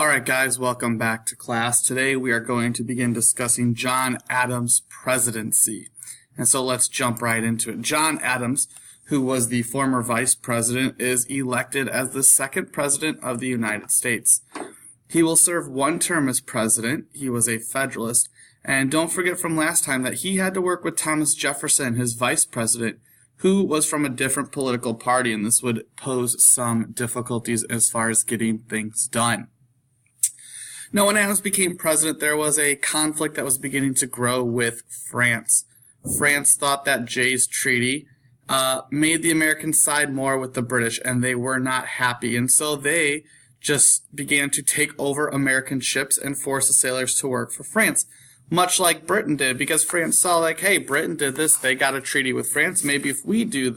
Alright guys, welcome back to class. Today we are going to begin discussing John Adams' presidency. And so let's jump right into it. John Adams, who was the former vice president, is elected as the second president of the United States. He will serve one term as president. He was a Federalist. And don't forget from last time that he had to work with Thomas Jefferson, his vice president, who was from a different political party, and this would pose some difficulties as far as getting things done. Now, when Adams became president, there was a conflict that was beginning to grow with France. France thought that Jay's Treaty made the American side more with the British, and they were not happy. And so they just began to take over American ships and force the sailors to work for France, much like Britain did, because France saw like, hey, Britain did this, they got a treaty with France. Maybe if we do,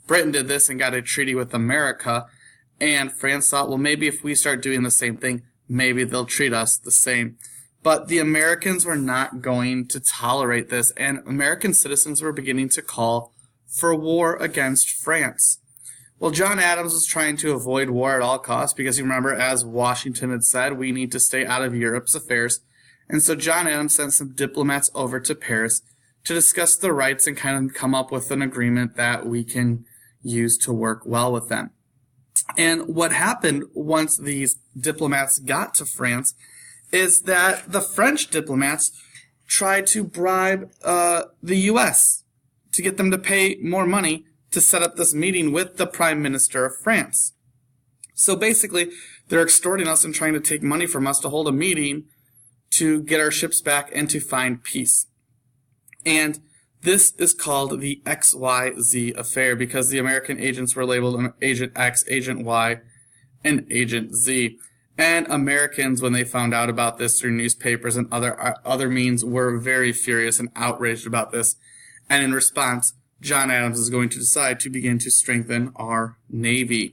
Britain did this and got a treaty with America, and France thought, well, maybe if we start doing the same thing, maybe they'll treat us the same. But the Americans were not going to tolerate this, and American citizens were beginning to call for war against France. Well, John Adams was trying to avoid war at all costs because you remember, as Washington had said, we need to stay out of Europe's affairs. And so John Adams sent some diplomats over to Paris to discuss the rights and kind of come up with an agreement that we can use to work well with them. And what happened once these diplomats got to France is that the French diplomats tried to bribe the U.S. to get them to pay more money to set up this meeting with the Prime Minister of France. So basically, they're extorting us and trying to take money from us to hold a meeting to get our ships back and to find peace. And this is called the XYZ affair because the American agents were labeled Agent X, Agent Y, and Agent Z. And Americans, when they found out about this through newspapers and other means, were very furious and outraged about this. And in response, John Adams is going to decide to begin to strengthen our Navy.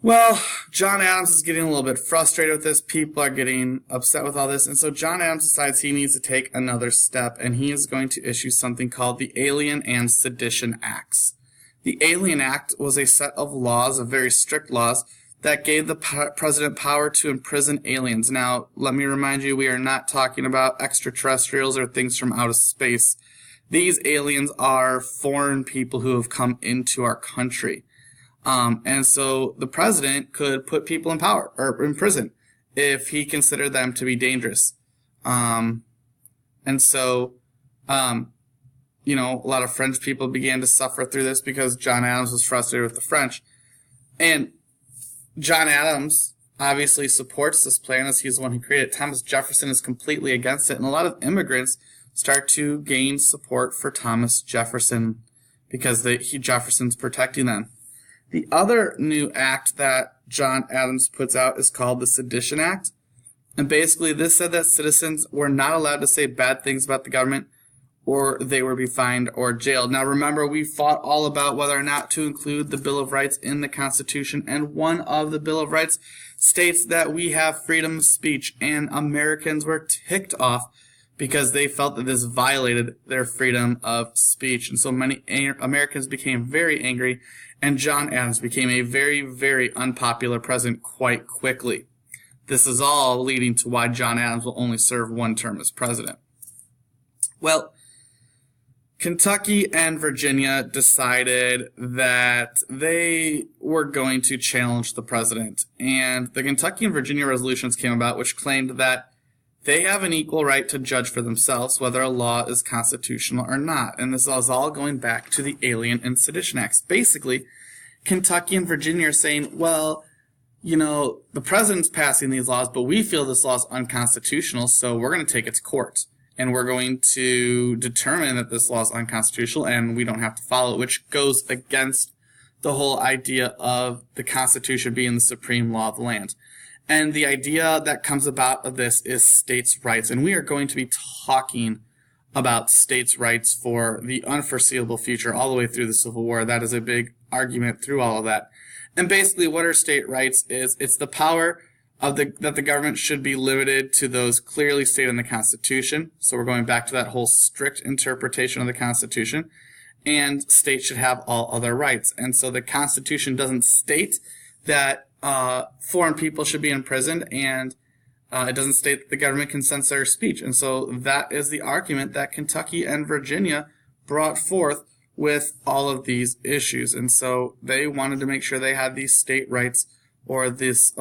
Well, John Adams is getting a little bit frustrated with this. People are getting upset with all this. And so John Adams decides he needs to take another step, and he is going to issue something called the Alien and Sedition Acts. The Alien Act was a set of laws, of very strict laws, that gave the president power to imprison aliens. Now, let me remind you, we are not talking about extraterrestrials or things from outer space. These aliens are foreign people who have come into our country. And so the president could put people in power or in prison if he considered them to be dangerous. A lot of French people began to suffer through this because John Adams was frustrated with the French. And John Adams obviously supports this plan as he's the one who created it. Thomas Jefferson is completely against it. And a lot of immigrants start to gain support for Thomas Jefferson because Jefferson's protecting them. The other new act that John Adams puts out is called the Sedition Act. And basically this said that citizens were not allowed to say bad things about the government or they would be fined or jailed. Now remember, we fought all about whether or not to include the Bill of Rights in the Constitution. And one of the Bill of Rights states that we have freedom of speech. And Americans were ticked off because they felt that this violated their freedom of speech. And so many Americans became very angry, and John Adams became a very, very unpopular president quite quickly. This is all leading to why John Adams will only serve one term as president. Well, Kentucky and Virginia decided that they were going to challenge the president. And the Kentucky and Virginia resolutions came about, which claimed that they have an equal right to judge for themselves whether a law is constitutional or not. And this is all going back to the Alien and Sedition Acts. Basically, Kentucky and Virginia are saying, well, the president's passing these laws, but we feel this law is unconstitutional, so we're going to take it to court. And we're going to determine that this law is unconstitutional and we don't have to follow it, which goes against the whole idea of the Constitution being the supreme law of the land. And the idea that comes about of this is states' rights. And we are going to be talking about states' rights for the unforeseeable future all the way through the Civil War. That is a big argument through all of that. And basically what are state rights is it's the power that the government should be limited to those clearly stated in the Constitution. So we're going back to that whole strict interpretation of the Constitution. And states should have all other rights. And so the Constitution doesn't state that foreign people should be imprisoned, and it doesn't state that the government can censor speech. And so that is the argument that Kentucky and Virginia brought forth with all of these issues. And so they wanted to make sure they had these state rights, or this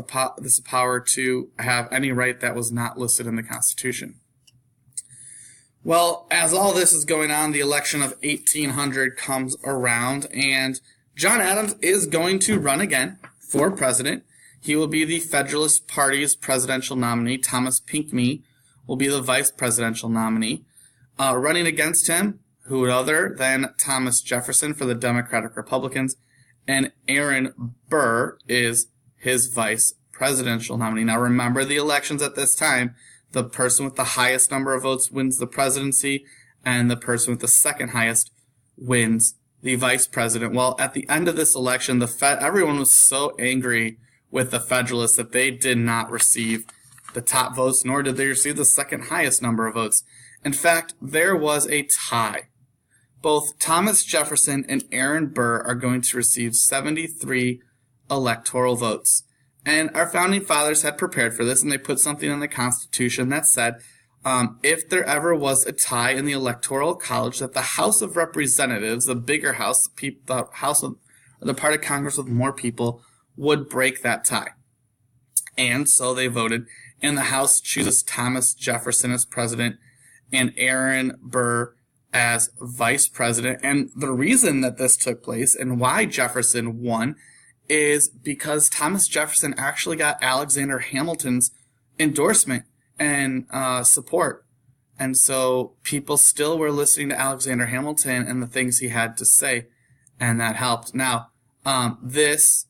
power to have any right that was not listed in the Constitution. Well, as all this is going on, the election of 1800 comes around, and John Adams is going to run again for president. He will be the Federalist Party's presidential nominee. Thomas Pinckney will be the vice presidential nominee. Running against him, who other than Thomas Jefferson for the Democratic Republicans, and Aaron Burr is his vice presidential nominee. Now remember the elections at this time. The person with the highest number of votes wins the presidency, and the person with the second highest wins the vice president. Well, at the end of this election, everyone was so angry with the Federalists that they did not receive the top votes, nor did they receive the second highest number of votes. In fact, there was a tie. Both Thomas Jefferson and Aaron Burr are going to receive 73 electoral votes. And our founding fathers had prepared for this, and they put something in the Constitution that said if there ever was a tie in the Electoral College, that the House of Representatives, the bigger house, the House of the part of Congress with more people, would break that tie. And so they voted, and the House chooses Thomas Jefferson as president and Aaron Burr as vice president. And the reason that this took place and why Jefferson won is because Thomas Jefferson actually got Alexander Hamilton's endorsement and support. And so people still were listening to Alexander Hamilton and the things he had to say, and that helped. Now, this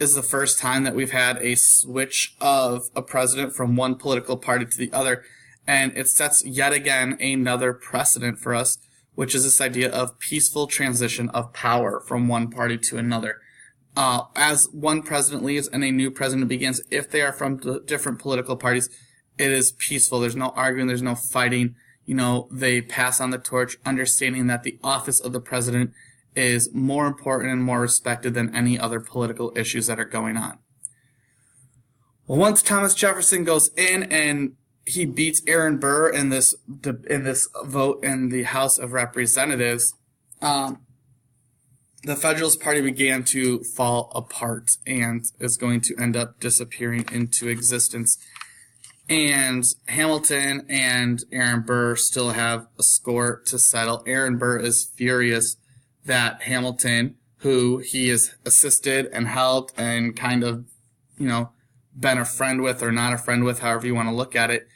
is the first time that we've had a switch of a president from one political party to the other, and it sets yet again another precedent for us, which is this idea of peaceful transition of power from one party to another. As one president leaves and a new president begins, if they are from different political parties, it is peaceful. There's no arguing. There's no fighting. They pass on the torch, understanding that the office of the president is more important and more respected than any other political issues that are going on. Well, once Thomas Jefferson goes in and he beats Aaron Burr in this vote in the House of Representatives, the Federalist Party began to fall apart and is going to end up disappearing into existence. And Hamilton and Aaron Burr still have a score to settle. Aaron Burr is furious that Hamilton, who he has assisted and helped and kind of, been a friend with or not a friend with, however you want to look at it,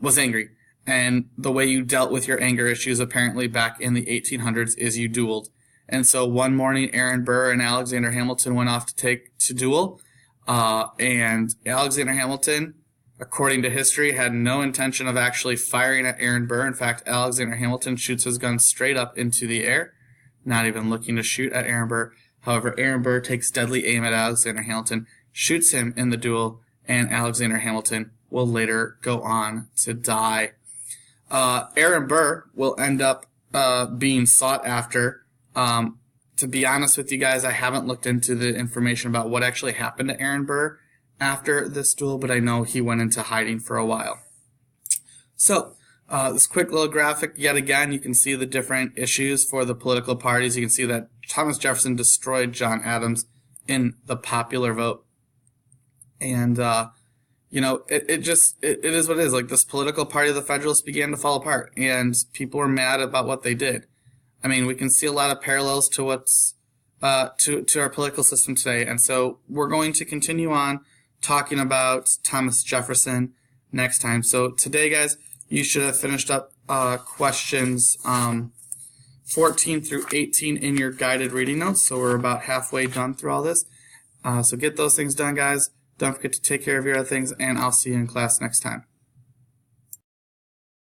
was angry. And the way you dealt with your anger issues apparently back in the 1800s is you dueled. And so one morning, Aaron Burr and Alexander Hamilton went off to duel. And Alexander Hamilton, according to history, had no intention of actually firing at Aaron Burr. In fact, Alexander Hamilton shoots his gun straight up into the air, not even looking to shoot at Aaron Burr. However, Aaron Burr takes deadly aim at Alexander Hamilton, shoots him in the duel, and Alexander Hamilton will later go on to die. Aaron Burr will end up being sought after. To be honest with you guys, I haven't looked into the information about what actually happened to Aaron Burr after this duel, but I know he went into hiding for a while. So, this quick little graphic, yet again, you can see the different issues for the political parties. You can see that Thomas Jefferson destroyed John Adams in the popular vote. And, it is what it is. Like, this political party of the Federalists began to fall apart, and people were mad about what they did. I mean, we can see a lot of parallels to what's, to our political system today. And so we're going to continue on talking about Thomas Jefferson next time. So today, guys, you should have finished up questions 14 through 18 in your guided reading notes. So we're about halfway done through all this. So get those things done, guys. Don't forget to take care of your other things, and I'll see you in class next time.